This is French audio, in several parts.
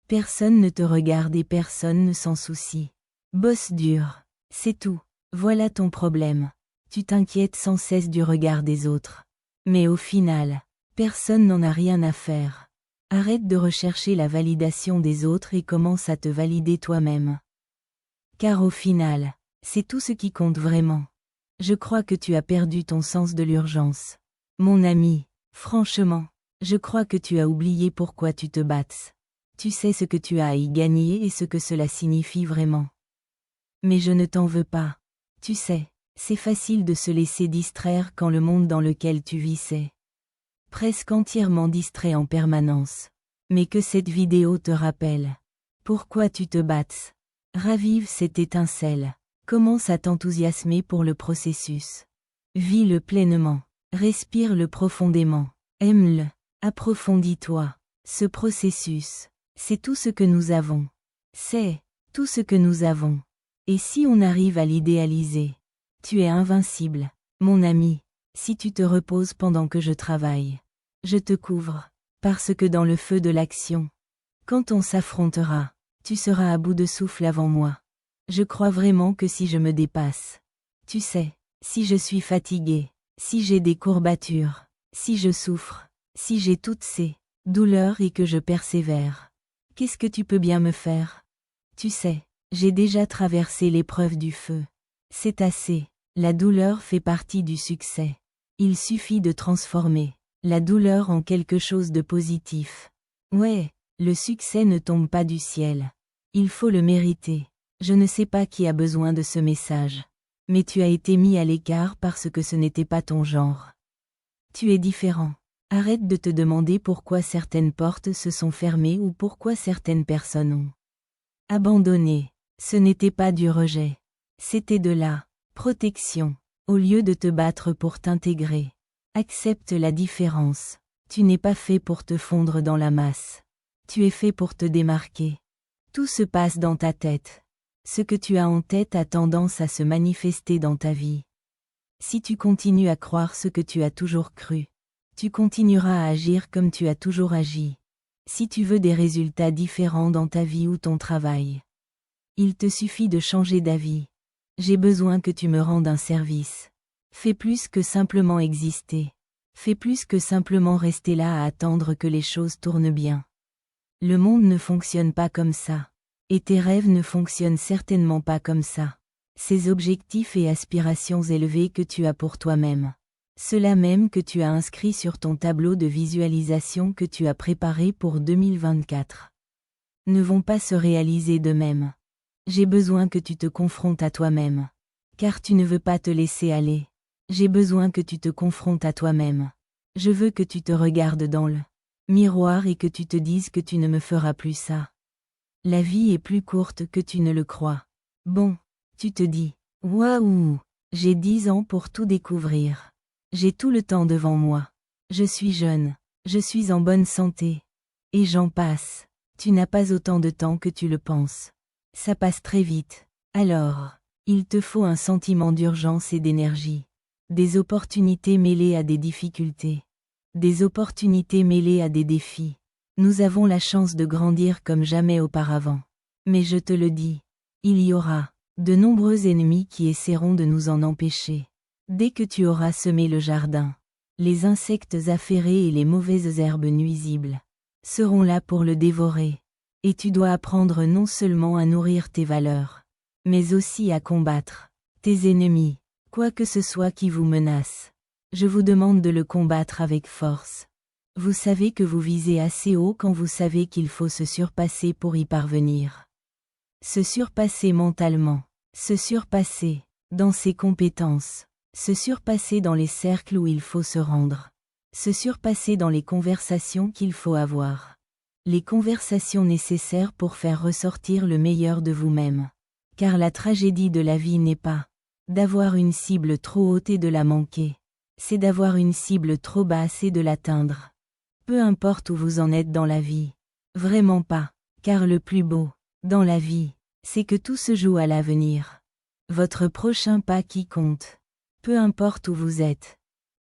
Personne ne te regarde et personne ne s'en soucie. Bosse dur. C'est tout. Voilà ton problème. Tu t'inquiètes sans cesse du regard des autres. Mais au final, personne n'en a rien à faire. Arrête de rechercher la validation des autres et commence à te valider toi-même. Car au final, c'est tout ce qui compte vraiment. Je crois que tu as perdu ton sens de l'urgence. Mon ami, franchement, je crois que tu as oublié pourquoi tu te battes. Tu sais ce que tu as à y gagner et ce que cela signifie vraiment. Mais je ne t'en veux pas. Tu sais, c'est facile de se laisser distraire quand le monde dans lequel tu vis c'est presque entièrement distrait en permanence. Mais que cette vidéo te rappelle. Pourquoi tu te battes? Ravive cette étincelle. Commence à t'enthousiasmer pour le processus. Vis-le pleinement. Respire-le profondément. Aime-le. Approfondis-toi. Ce processus, c'est tout ce que nous avons. C'est tout ce que nous avons. Et si on arrive à l'idéaliser? Tu es invincible, mon ami, si tu te reposes pendant que je travaille. Je te couvre, parce que dans le feu de l'action, quand on s'affrontera, tu seras à bout de souffle avant moi. Je crois vraiment que si je me dépasse, tu sais, si je suis fatigué, si j'ai des courbatures, si je souffre, si j'ai toutes ces douleurs et que je persévère, qu'est-ce que tu peux bien me faire? Tu sais, j'ai déjà traversé l'épreuve du feu. C'est assez, la douleur fait partie du succès. Il suffit de transformer la douleur en quelque chose de positif. Ouais, le succès ne tombe pas du ciel. Il faut le mériter. Je ne sais pas qui a besoin de ce message. Mais tu as été mis à l'écart parce que ce n'était pas ton genre. Tu es différent. Arrête de te demander pourquoi certaines portes se sont fermées ou pourquoi certaines personnes ont abandonné. Ce n'était pas du rejet. C'était de la protection. Au lieu de te battre pour t'intégrer. Accepte la différence. Tu n'es pas fait pour te fondre dans la masse. Tu es fait pour te démarquer. Tout se passe dans ta tête. Ce que tu as en tête a tendance à se manifester dans ta vie. Si tu continues à croire ce que tu as toujours cru, tu continueras à agir comme tu as toujours agi. Si tu veux des résultats différents dans ta vie ou ton travail, il te suffit de changer d'avis. J'ai besoin que tu me rendes un service. Fais plus que simplement exister. Fais plus que simplement rester là à attendre que les choses tournent bien. Le monde ne fonctionne pas comme ça. Et tes rêves ne fonctionnent certainement pas comme ça. Ces objectifs et aspirations élevées que tu as pour toi-même. Ceux-là même que tu as inscrits sur ton tableau de visualisation que tu as préparé pour 2024. Ne vont pas se réaliser d'eux-mêmes. J'ai besoin que tu te confrontes à toi-même. Car tu ne veux pas te laisser aller. J'ai besoin que tu te confrontes à toi-même. Je veux que tu te regardes dans le miroir et que tu te dises que tu ne me feras plus ça. La vie est plus courte que tu ne le crois. Bon, tu te dis, waouh, j'ai 10 ans pour tout découvrir. J'ai tout le temps devant moi. Je suis jeune, je suis en bonne santé. Et j'en passe. Tu n'as pas autant de temps que tu le penses. Ça passe très vite. Alors, il te faut un sentiment d'urgence et d'énergie. Des opportunités mêlées à des difficultés. Des opportunités mêlées à des défis. Nous avons la chance de grandir comme jamais auparavant. Mais je te le dis, il y aura de nombreux ennemis qui essaieront de nous en empêcher. Dès que tu auras semé le jardin, les insectes affairés et les mauvaises herbes nuisibles seront là pour le dévorer. Et tu dois apprendre non seulement à nourrir tes valeurs, mais aussi à combattre tes ennemis, quoi que ce soit qui vous menace. Je vous demande de le combattre avec force. Vous savez que vous visez assez haut quand vous savez qu'il faut se surpasser pour y parvenir. Se surpasser mentalement, se surpasser dans ses compétences, se surpasser dans les cercles où il faut se rendre, se surpasser dans les conversations qu'il faut avoir. Les conversations nécessaires pour faire ressortir le meilleur de vous-même. Car la tragédie de la vie n'est pas d'avoir une cible trop haute et de la manquer. C'est d'avoir une cible trop basse et de l'atteindre. Peu importe où vous en êtes dans la vie. Vraiment pas. Car le plus beau, dans la vie, c'est que tout se joue à l'avenir. Votre prochain pas qui compte. Peu importe où vous êtes.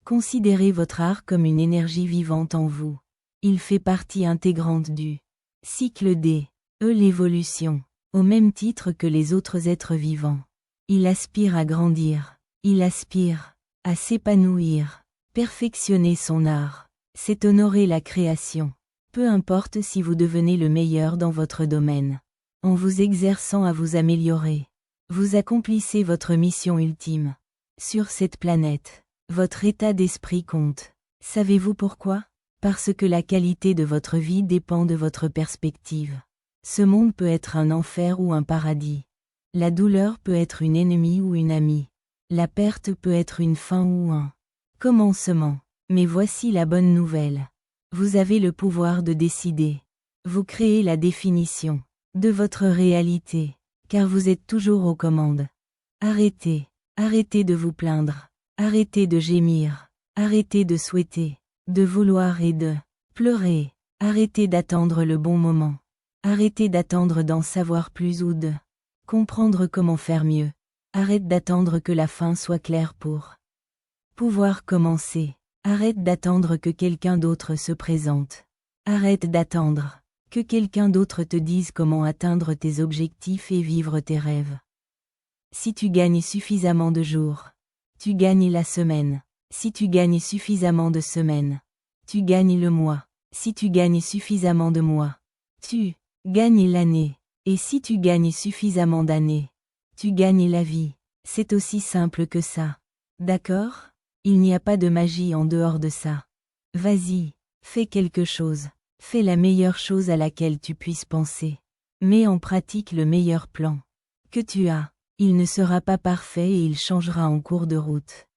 Considérez votre art comme une énergie vivante en vous. Il fait partie intégrante du cycle des L'évolution. Au même titre que les autres êtres vivants. Il aspire à grandir. Il aspire à s'épanouir. Perfectionner son art. C'est honorer la création. Peu importe si vous devenez le meilleur dans votre domaine. En vous exerçant à vous améliorer, vous accomplissez votre mission ultime. Sur cette planète, votre état d'esprit compte. Savez-vous pourquoi? Parce que la qualité de votre vie dépend de votre perspective. Ce monde peut être un enfer ou un paradis. La douleur peut être une ennemie ou une amie. La perte peut être une fin ou un commencement. Mais voici la bonne nouvelle. Vous avez le pouvoir de décider. Vous créez la définition de votre réalité, car vous êtes toujours aux commandes. Arrêtez de vous plaindre. Arrêtez de gémir. Arrêtez de souhaiter, de vouloir et de pleurer. Arrêtez d'attendre le bon moment. Arrêtez d'attendre d'en savoir plus ou de comprendre comment faire mieux. Arrête d'attendre que la fin soit claire pour pouvoir commencer. Arrête d'attendre que quelqu'un d'autre se présente. Arrête d'attendre que quelqu'un d'autre te dise comment atteindre tes objectifs et vivre tes rêves. Si tu gagnes suffisamment de jours, tu gagnes la semaine. Si tu gagnes suffisamment de semaines, tu gagnes le mois. Si tu gagnes suffisamment de mois, tu gagnes l'année. Et si tu gagnes suffisamment d'années, tu gagnes la vie. C'est aussi simple que ça. D'accord? Il n'y a pas de magie en dehors de ça. Vas-y, fais quelque chose. Fais la meilleure chose à laquelle tu puisses penser. Mets en pratique le meilleur plan que tu as. Il ne sera pas parfait et il changera en cours de route.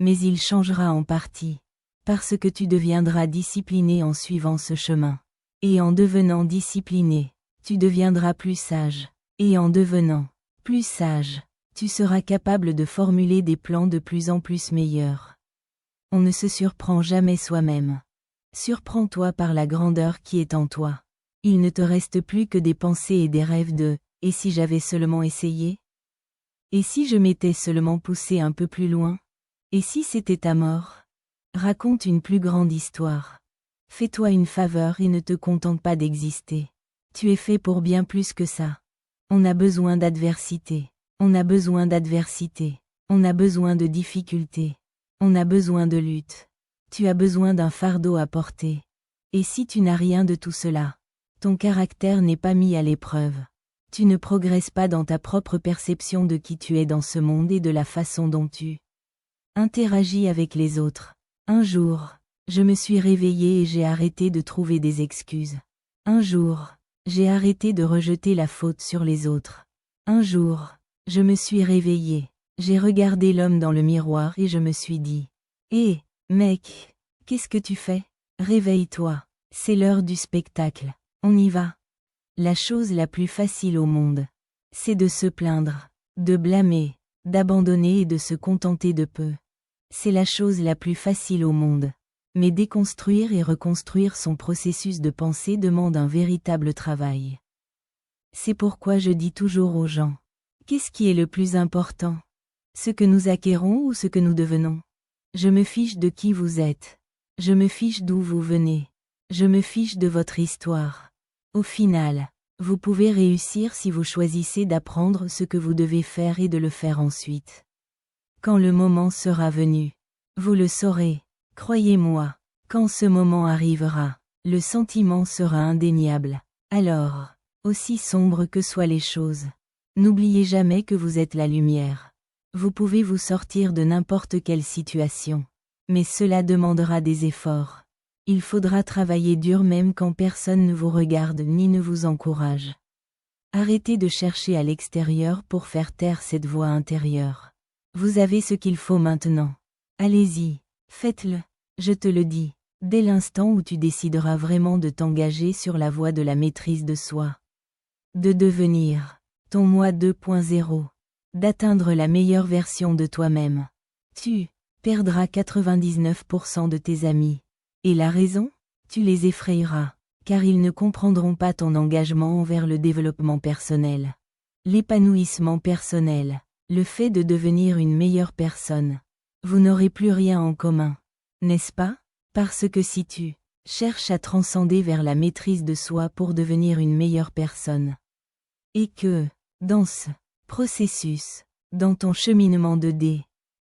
Mais il changera en partie. Parce que tu deviendras discipliné en suivant ce chemin. Et en devenant discipliné, tu deviendras plus sage. Et en devenant plus sage, tu seras capable de formuler des plans de plus en plus meilleurs. On ne se surprend jamais soi-même. Surprends-toi par la grandeur qui est en toi. Il ne te reste plus que des pensées et des rêves de « et si j'avais seulement essayé? Et si je m'étais seulement poussé un peu plus loin? Et si c'était ta mort? » Raconte une plus grande histoire. Fais-toi une faveur et ne te contente pas d'exister. Tu es fait pour bien plus que ça. On a besoin d'adversité. On a besoin d'adversité. On a besoin de difficultés. On a besoin de lutte. Tu as besoin d'un fardeau à porter. Et si tu n'as rien de tout cela, ton caractère n'est pas mis à l'épreuve. Tu ne progresses pas dans ta propre perception de qui tu es dans ce monde et de la façon dont tu interagis avec les autres. Un jour, je me suis réveillée et j'ai arrêté de trouver des excuses. Un jour, j'ai arrêté de rejeter la faute sur les autres. Un jour, je me suis réveillée. J'ai regardé l'homme dans le miroir et je me suis dit « Hé, mec, qu'est-ce que tu fais? Réveille-toi, c'est l'heure du spectacle, on y va. » La chose la plus facile au monde, c'est de se plaindre, de blâmer, d'abandonner et de se contenter de peu. C'est la chose la plus facile au monde. Mais déconstruire et reconstruire son processus de pensée demande un véritable travail. C'est pourquoi je dis toujours aux gens, qu'est-ce qui est le plus important? Ce que nous acquérons ou ce que nous devenons? Je me fiche de qui vous êtes. Je me fiche d'où vous venez. Je me fiche de votre histoire. Au final, vous pouvez réussir si vous choisissez d'apprendre ce que vous devez faire et de le faire ensuite. Quand le moment sera venu, vous le saurez. Croyez-moi, quand ce moment arrivera, le sentiment sera indéniable. Alors, aussi sombre que soient les choses, n'oubliez jamais que vous êtes la lumière. Vous pouvez vous sortir de n'importe quelle situation. Mais cela demandera des efforts. Il faudra travailler dur même quand personne ne vous regarde ni ne vous encourage. Arrêtez de chercher à l'extérieur pour faire taire cette voix intérieure. Vous avez ce qu'il faut maintenant. Allez-y, faites-le, je te le dis, dès l'instant où tu décideras vraiment de t'engager sur la voie de la maîtrise de soi. De devenir ton moi 2.0. D'atteindre la meilleure version de toi-même. Tu perdras 99% de tes amis. Et la raison? Tu les effrayeras, car ils ne comprendront pas ton engagement envers le développement personnel. L'épanouissement personnel, le fait de devenir une meilleure personne. Vous n'aurez plus rien en commun. N'est-ce pas? Parce que si tu Cherche à transcender vers la maîtrise de soi pour devenir une meilleure personne. Et que, dans ce processus, dans ton cheminement de